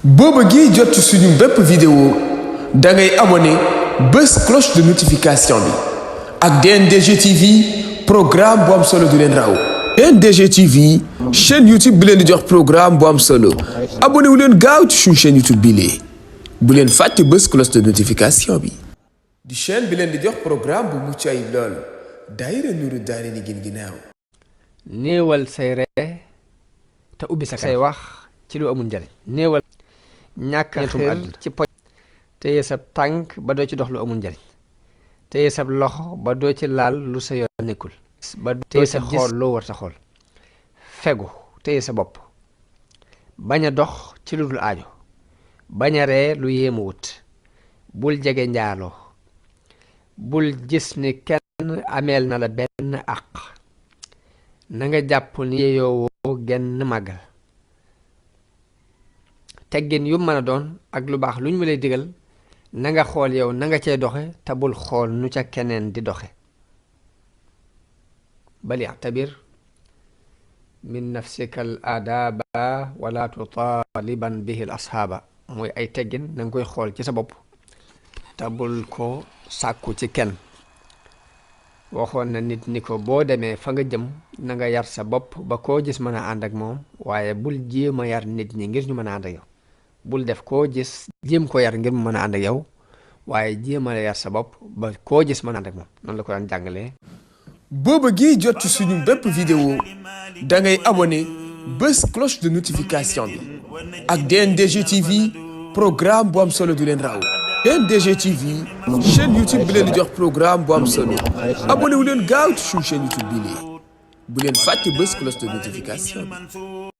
boo bëggee jot ci suñu bépp vidéo da ngay abonné bés cloche de notification bi ak DNDG TV programme bu am solo du leen raw. DNDG TV chaîne YouTube bi leen di jox programme bu am solo abonné wu leen gaaw ci suñu chaîne YouTube bi lee bu leen fàtte bés cloche de notification bi. di chaîne bi leen di jox programme bu mucc ayib lool daayira Nuuru Daarayni gin ginnaaw. néewal say ree te ubbi say wax ci lu amul njariñ. néewal ñàkk xel ci poj téye sa tànk ba doo ci dox lu amul njariñ. téye sa loxo ba doo ci laal lu sa yoon nekkul. ba téye sa xool loo war sa xool. fegu téye sa bopp. bañ a dox ci lu dul aajo. bañ a ree lu yéemu wut. bul jege njaaloo. bul gis ni kenn ameel na la benn àq. na nga jàpp ni yeyoowoo genn màggal. teggin yu mën a doon ak lu baax lu ñu lay digal na nga xool yow na nga cee doxe te bul xool nu ca keneen di doxe. bal ya'tabir min nafsika al aadaaba wala tutaaliban bihi al ashaaba. mooy ay teggin na nga koy xool ci sa bopp te bul ko sàkku ci kenn. waxoon na nit ni ko boo demee fa nga jëm na nga yar sa bopp ba koo gis mën a ànd ak moom waaye bul jéem a yar nit ñi ngir ñu mën a ànd ak yow. bul def koo gis jéem ko yar ngir mu mën a ànd ak yow waaye jéem a yar sa bopp ba koo gis mën a ànd ak moom. noonu la ko daan jàngalee. boo bëggee jot ci suñu bépp vidéo da ngay abonné bés cloche de notification bi ak DNDG TV programme bu am solo du leen raw. DNDG TV chaîne YouTube bi leen di jox programme bu am solo abonné wu leen gaaw ci suñu chaîne YouTube bi lee bu leen fàtte bés cloche de notification bi.